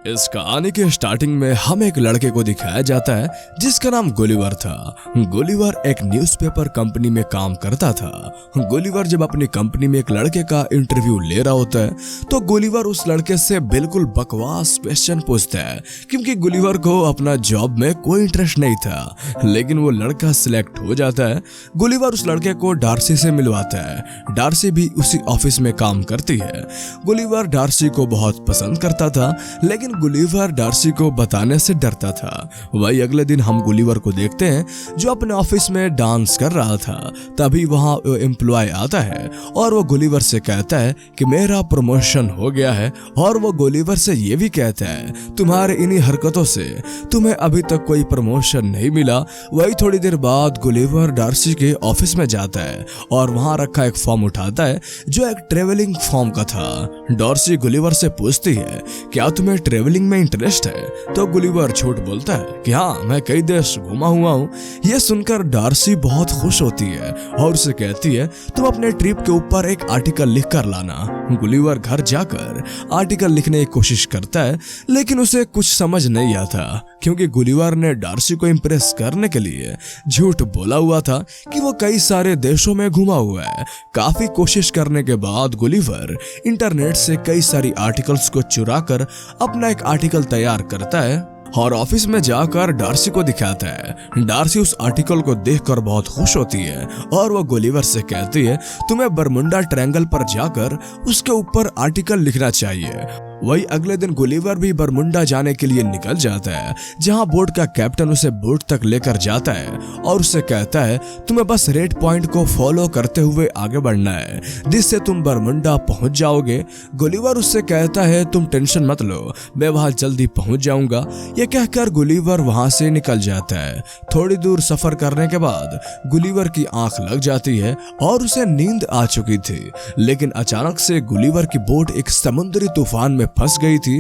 इस कहानी के स्टार्टिंग में हमें एक लड़के को दिखाया जाता है जिसका नाम गुलिवर था। गुलिवर एक न्यूज़पेपर कंपनी में काम करता था। गुलिवर जब अपनी कंपनी में एक लड़के का इंटरव्यू ले रहा होता है तो गुलिवर उस लड़के से बिल्कुल बकवास क्वेश्चन पूछता है, क्योंकि गुलिवर को अपना जॉब में कोई इंटरेस्ट नहीं था। लेकिन वो लड़का सिलेक्ट हो जाता है। गुलिवर उस लड़के को डार्सी से मिलवाता है। डार्सी भी उसी ऑफिस में काम करती है। गुलिवर डार्सी को बहुत पसंद करता था, लेकिन गुलिवर डार्सी को बताने से डरता था। वही अगले दिन हम गुलिवर को देखते हैं जो अपने ऑफिस में डांस कर रहा था। तभी वहां एम्प्लॉय आता है और वो गुलिवर से कहता है कि मेरा प्रमोशन हो गया है, और वो गुलिवर से ये भी कहता है तुम्हारे इन्हीं हरकतों से तुम्हें अभी तक कोई प्रमोशन नहीं मिला। वही थोड़ी देर बाद गुलिवर डार्सी के ऑफिस में जाता है और वहां रखा एक फॉर्म उठाता है जो एक ट्रेवलिंग फॉर्म का था। डार्सी गुलिवर से पूछती है क्या तुम्हें ट्रेवलिंग में इंटरेस्ट है? तो गुलिवर झूठ बोलता है कि हाँ, मैं कई देश घूमा हुआ हूँ। ये सुनकर डार्सी बहुत खुश होती है और उसे कहती है तुम अपने ट्रिप के ऊपर एक आर्टिकल लिख कर लाना। गुलिवर घर जाकर आर्टिकल लिखने की कोशिश करता है, लेकिन उसे कुछ समझ नहीं आता, क्योंकि गुलिवर ने डार्सी को इम्प्रेस करने के लिए झूठ बोला हुआ था कि वो कई सारे देशों में घुमा हुआ है। काफी कोशिश करने के बाद गुलिवर इंटरनेट से कई सारी आर्टिकल्स को चुराकर अपना एक आर्टिकल तैयार करता है और ऑफिस में जाकर डार्सी को दिखाता है। डार्सी उस आर्टिकल को देखकर बहुत खुश होती है और वो गुलिवर से कहती है तुम्हें बरमुंडा ट्रायंगल पर जाकर उसके ऊपर आर्टिकल लिखना चाहिए। वही अगले दिन गुलिवर भी बरमुंडा जाने के लिए निकल जाता है, जहां बोट का कैप्टन उसे बोट तक लेकर जाता है और उससे कहता है तुम्हें बस रेड पॉइंट को फॉलो करते हुए आगे बढ़ना है, जिससे तुम बरमुंडा पहुंच जाओगे। गुलिवर उससे कहता है तुम टेंशन मत लो, मैं वहां जल्दी पहुंच जाऊंगा। ये कहकर गुलिवर वहां से निकल जाता है। थोड़ी दूर सफर करने के बाद गुलिवर की आंख लग जाती है और उसे नींद आ चुकी थी, लेकिन अचानक से गुलिवर की बोट एक समुद्री तूफान में फंस गई थी।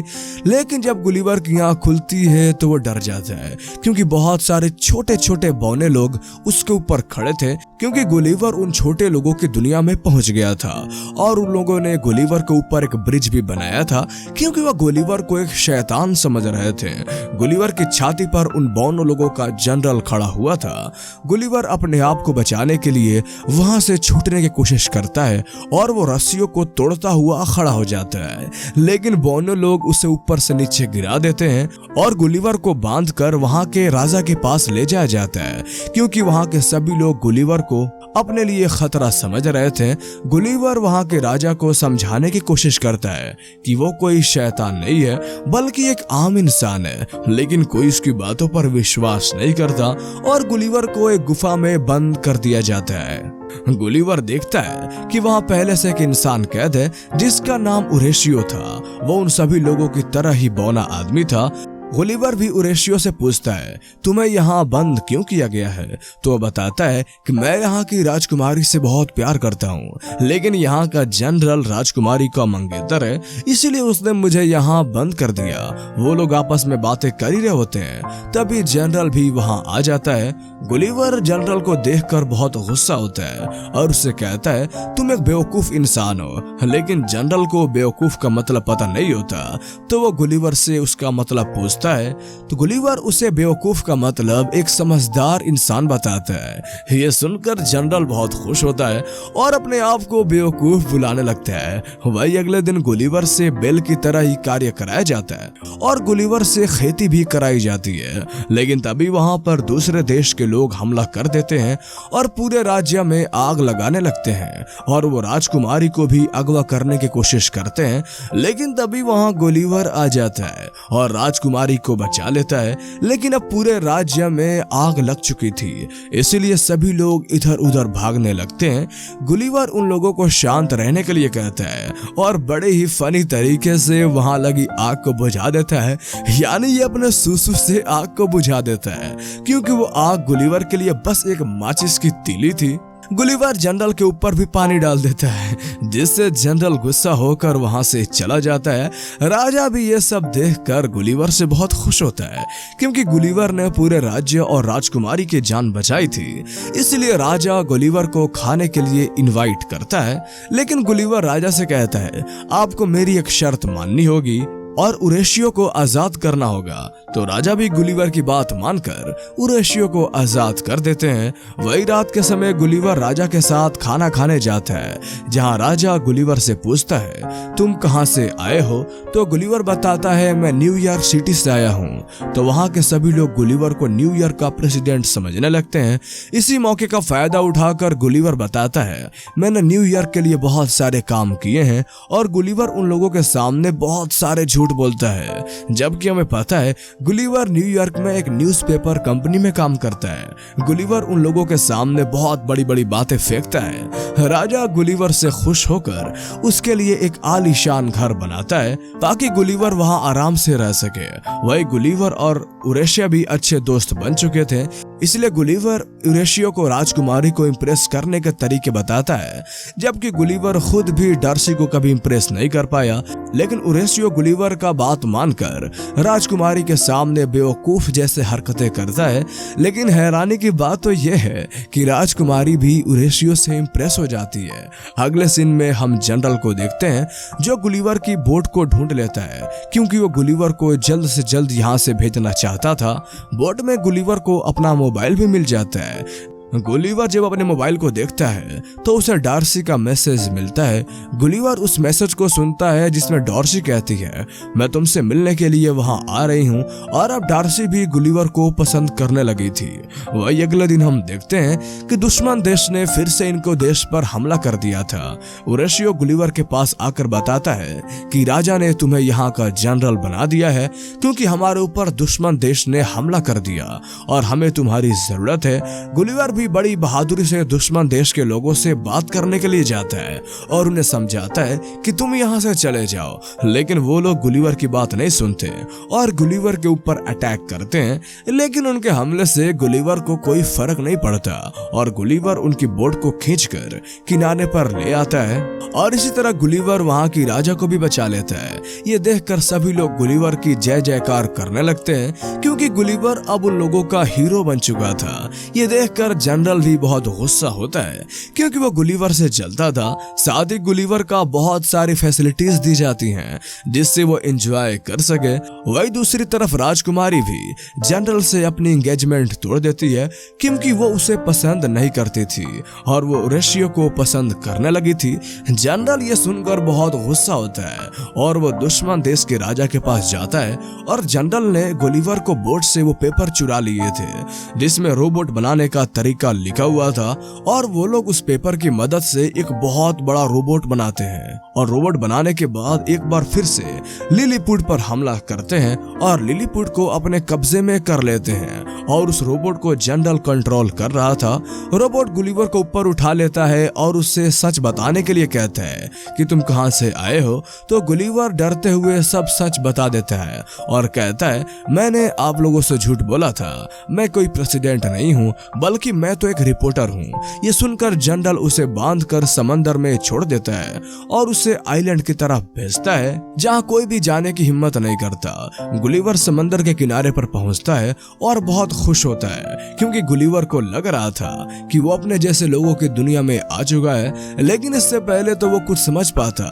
लेकिन जब गुलिवर की आंख खुलती है तो वो डर जाता है, क्योंकि बहुत सारे छोटे छोटे बौने लोग उसके ऊपर खड़े थे, क्योंकि गुलिवर उन छोटे लोगों की दुनिया में पहुंच गया था। और उन लोगों ने गुलिवर के ऊपर एक ब्रिज भी बनाया था, क्योंकि वह गुलिवर को एक शैतान समझ रहे थे। गुलिवर की छाती पर उन बौनों लोगों का जनरल खड़ा हुआ था। गुलिवर अपने आप को बचाने के लिए वहां से छूटने की कोशिश करता है और वो रस्सियों को तोड़ता हुआ खड़ा हो जाता है, लेकिन बौनों लोग उसे ऊपर से नीचे गिरा देते हैं और गुलिवर को बांधकर वहां के राजा के पास ले जाया जाता है, क्योंकि वहां के सभी लोग गुलिवर को अपने लिए खतरा समझ रहे थे। गुलिवर वहां के राजा को समझाने की कोशिश करता है कि वो कोई शैतान नहीं है, बल्कि एक आम इंसान है, लेकिन कोई उसकी बातों पर विश्वास नहीं करता और गुलिवर को एक गुफा में बंद कर दिया जाता है। गुलिवर देखता है कि वहां पहले से एक इंसान कैद है जिसका नाम उरेशियो था। वो उन सभी लोगों की तरह ही बौना आदमी था। गुलिवर भी उरेशियो से पूछता है तुम्हें यहाँ बंद क्यों किया गया है? तो वो बताता है कि मैं यहाँ की राजकुमारी से बहुत प्यार करता हूँ, लेकिन यहाँ का जनरल राजकुमारी का मंगेतर है, इसीलिए उसने मुझे यहाँ बंद कर दिया। वो लोग आपस में बातें कर ही रहे होते हैं, तभी जनरल भी वहाँ आ जाता है। गुलिवर जनरल को देखकर बहुत गुस्सा होता है और उससे कहता है तुम एक बेवकूफ इंसान हो, लेकिन जनरल को बेवकूफ का मतलब पता नहीं होता। तो वो गुलिवर से उसका मतलब पूछता है, तो गुलिवर उसे बेवकूफ का मतलब एक समझदार इंसान बताता है। ये सुनकर जनरल बहुत खुश होता है और अपने आप को बेवकूफ बुलाने लगता है। वही अगले दिन गुलिवर से बेल की तरह ही कार्य कराया जाता है और गुलिवर से खेती भी कराई जाती है, लेकिन तभी वहां पर दूसरे देश के लोग हमला कर देते हैं और पूरे राज्य में आग लगाने लगते हैं और वो राजकुमारी को भी अगवा करने की कोशिश करते हैं, लेकिन तभी वहां गुलिवर आ जाता है और राजकुमारी को बचा लेता है। लेकिन अब पूरे राज्य में आग लग चुकी थी, इसीलिए सभी लोग इधर उधर भागने लगते हैं। गुलिवर उन लोगों को शांत रहने के लिए कहता है और बड़े ही फनी तरीके से वहां लगी आग को बुझा देता है, यानी ये अपने सुसु से आग को बुझा देता है, क्योंकि वो आग गुलिवर के लिए बस एक माचिस की तीली थी। गुलिवर जनरल के ऊपर भी पानी डाल देता है, जिससे जनरल गुस्सा होकर वहां से चला जाता है। राजा भी ये सब देखकर गुलिवर से बहुत खुश होता है, क्योंकि गुलिवर ने पूरे राज्य और राजकुमारी की जान बचाई थी। इसलिए राजा गुलिवर को खाने के लिए इनवाइट करता है, लेकिन गुलिवर राजा से कहता है आपको मेरी एक शर्त माननी होगी। और उरेशियो को आजाद करना होगा। तो राजा भी गुलिवर की बात मानकर उरेशियो को आजाद कर देते हैं। वही रात के समय गुलिवर राजा के साथ खाना खाने जाता है, जहां राजा गुलिवर से पूछता है तुम कहां से आए हो। तो गुलिवर बताता है मैं न्यूयॉर्क सिटी से आया हूं। तो वहां के सभी लोग गुलिवर को न्यूयॉर्क का प्रेसिडेंट समझने लगते हैं। इसी मौके का फायदा उठाकर गुलिवर बताता है मैंने न्यूयॉर्क के लिए बहुत सारे काम किए हैं। और गुलिवर उन लोगों के सामने बहुत सारे झूठ बोलता है, जबकि हमें पता है गुलिवर न्यूयॉर्क में एक न्यूज़पेपर कंपनी में काम करता है। गुलिवर उन लोगों के सामने बहुत बड़ी बड़ी बातें फेंकता है। राजा गुलिवर से खुश होकर उसके लिए एक आलीशान घर बनाता है ताकि गुलिवर वहां आराम से रह सके। वही गुलिवर और उरेशिया भी अच्छे दोस्त बन चुके थे, इसलिए गुलिवर उरेशियो को राजकुमारी को इम्प्रेस करने के तरीके बताता है, जबकि गुलिवर खुद भी डार्सी को कभी इम्प्रेस नहीं कर पाया। लेकिन उरेशियो गुलिवर का बात मानकर राजकुमारी के सामने बेवकूफ जैसे हरकतें करता है। लेकिन हैरानी की बात तो यह है कि राजकुमारी भी उरेशियो से इम्प्रेस हो जाती है। अगले सीन में हम जनरल को देखते हैं जो गुलिवर की बोट को ढूंढ लेता है, क्योंकि वो गुलिवर को जल्द से जल्द यहाँ से भेजना चाहता था। बोट में गुलिवर को अपना मोबाइल भी मिल जाता है। गुलिवर जब अपने मोबाइल को देखता है तो उसे डार्सी का मैसेज मिलता है। गुलिवर उस मैसेज को सुनता है जिसमें डार्सी कहती है मैं तुमसे मिलने के लिए वहां आ रही हूं। और अब डार्सी भी गुलिवर को पसंद करने लगी थी। वही अगले दिन हम देखते हैं कि दुश्मन देश ने फिर से इनको देश पर हमला कर दिया था। उरेशियो गुलिवर के पास आकर बताता है कि राजा ने तुम्हें यहाँ का जनरल बना दिया है, क्योंकि हमारे ऊपर दुश्मन देश ने हमला कर दिया और हमें तुम्हारी जरूरत है। गुलिवर भी बड़ी बहादुरी से दुश्मन देश के लोगों से बात करने के लिए जाता है और उन्हें समझाता है कि तुम यहाँ से चले जाओ। लेकिन वो लोग गुलिवर की बात नहीं सुनते और गुलिवर के ऊपर अटैक करते हैं। लेकिन उनके हमले से गुलिवर को कोई फर्क नहीं पड़ता और गुलिवर उनकी बोट को खींचकर किनारे पर ले आता है। और इसी तरह गुलिवर वहाँ की राजा को भी बचा लेता है। ये देखकर सभी लोग गुलिवर की जय जयकार करने लगते हैं, क्योंकि गुलिवर अब उन लोगों का हीरो बन चुका था। ये देखकर जनरल भी बहुत गुस्सा होता है, क्योंकि वो गुलिवर से जलता था। साथ ही गुलिवर का बहुत सारी फैसिलिटीज दी जाती हैं जिससे वो एंजॉय कर सके। वही दूसरी तरफ राजकुमारी भी जनरल से अपनी एंगेजमेंट तोड़ देती है, क्योंकि वो उसे पसंद नहीं करती थी और वो उरेशियो को पसंद करने लगी थी। जनरल ये सुनकर बहुत गुस्सा होता है और वो दुश्मन देश के राजा के पास जाता है। और जनरल ने गुलिवर को बोट से वो पेपर चुरा लिए थे जिसमें रोबोट बनाने का तरीका लिखा हुआ था। और वो लोग उस पेपर की मदद से एक बहुत बड़ा रोबोट बनाते हैं और रोबोट बनाने के बाद एक बार फिर से लिलीपुट पर हमला करते हैं और लिलीपुट को अपने कब्जे में कर लेते हैं। और उस रोबोट को जनरल कंट्रोल कर रहा था। रोबोट गुलिवर को ऊपर उठा लेता है और उससे सच बताने के लिए कहता है कि तुम कहां से आए हो। तो गुलिवर डरते हुए सब सच बता देता है और कहता है मैंने आप लोगों से झूठ बोला था, मैं कोई प्रेसिडेंट नहीं हूँ, बल्कि मैं तो एक रिपोर्टर हूँ। ये सुनकर जनरल उसे बांधकर समंदर में छोड़ देता है और उसे आइलैंड की तरफ भेजता है जहाँ कोई भी जाने की हिम्मत नहीं करता। गुलिवर समंदर के किनारे पर पहुंचता है और बहुत खुश होता है, क्योंकि गुलिवर को लग रहा था कि वो अपने जैसे लोगों की दुनिया में आ चुका है। लेकिन इससे पहले तो वो कुछ समझ पाता,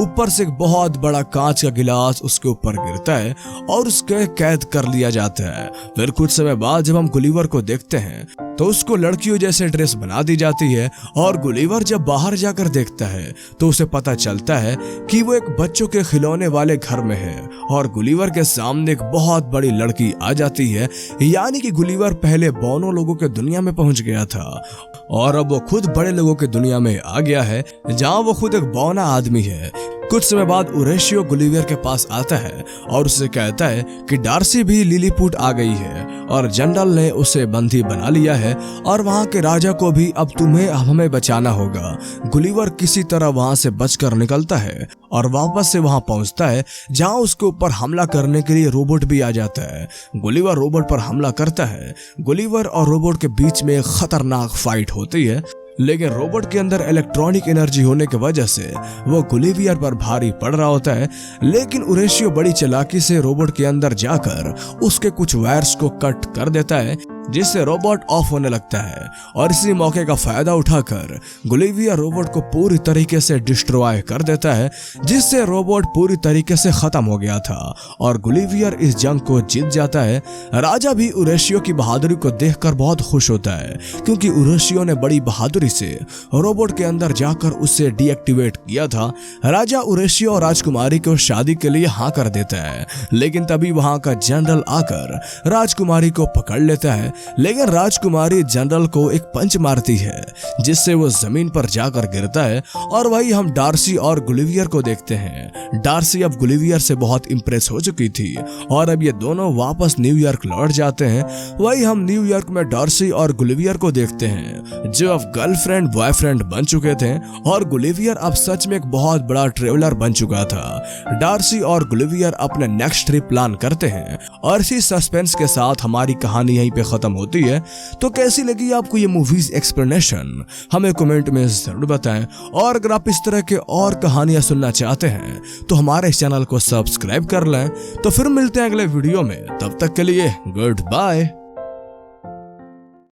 ऊपर से एक बहुत बड़ा कांच का गिलास उसके ऊपर गिरता है और उसके कैद कर लिया जाता है। फिर कुछ समय बाद जब हम गुलिवर को देखते हैं तो उसको लड़कियों जैसे ड्रेस बना दी जाती है। और गुलिवर जब बाहर जाकर देखता है तो उसे पता चलता है कि वो एक बच्चों के खिलौने वाले घर में है और गुलिवर के सामने एक बहुत बड़ी लड़की आ जाती है। यानी कि गुलिवर पहले बौनों लोगों के दुनिया में पहुंच गया था और अब वो खुद बड़े लोगों की दुनिया में आ गया है, जहाँ वो खुद एक बौना आदमी है। कुछ समय बाद उरेशियो गुलिवर के पास आता है और उसे कहता है कि डार्सी भी लिलीपुट आ गई है और जनरल ने उसे बंदी बना लिया है और वहाँ के राजा को भी अब तुम्हें हमें बचाना होगा। गुलिवर किसी तरह वहाँ से बचकर निकलता है और वापस से वहाँ पहुँचता है जहाँ उसके ऊपर हमला करने के लिए रोबोट भी आ जाता है। गुलिवर रोबोट पर हमला करता है। गुलिवर और रोबोट के बीच में एक खतरनाक फाइट होती है, लेकिन रोबोट के अंदर इलेक्ट्रॉनिक एनर्जी होने की वजह से वो गुलिवर पर भारी पड़ रहा होता है। लेकिन उरेशियो बड़ी चालाकी से रोबोट के अंदर जाकर उसके कुछ वायर्स को कट कर देता है। जिससे रोबोट ऑफ होने लगता है और इसी मौके का फायदा उठाकर गुलिवियर रोबोट को पूरी तरीके से डिस्ट्रॉय कर देता है, जिससे रोबोट पूरी तरीके से खत्म हो गया था और गुलिवियर इस जंग को जीत जाता है। राजा भी उरेशियो की बहादुरी को देखकर बहुत खुश होता है, क्योंकि उरेशियो ने बड़ी बहादुरी से रोबोट के अंदर जाकर उसे डीएक्टिवेट किया था। राजा उरेशियो और राजकुमारी को शादी के लिए हाँ कर देता है, लेकिन तभी वहां का जनरल आकर राजकुमारी को पकड़ लेता है। लेकिन राजकुमारी जनरल को एक पंच मारती है, जिससे वो जमीन पर जाकर गिरता है और वही हम डार्सी और गुलिवियर को देखते हैं। डार्सी अब गुलिवियर से बहुत इंप्रेस हो चुकी थी और अब ये दोनों वापस न्यूयॉर्क लौट जाते हैं। वही हम न्यूयॉर्क में डार्सी और गुलिवियर को देखते हैं, जो अब गर्लफ्रेंड बॉयफ्रेंड बन चुके थे और गुलिवियर अब सच में एक बहुत बड़ा ट्रेवलर बन चुका था। डार्सी और गुलिवियर अपने नेक्स्ट ट्रिप प्लान करते हैं और इसी सस्पेंस के साथ हमारी कहानी यहीं पे खत्म होती है। तो कैसी लगी आपको ये मूवीज एक्सप्लेनेशन, हमें कमेंट में जरूर बताएं। और अगर आप इस तरह के और कहानियां सुनना चाहते हैं तो हमारे इस चैनल को सब्सक्राइब कर लें। तो फिर मिलते हैं अगले वीडियो में, तब तक के लिए गुड बाय।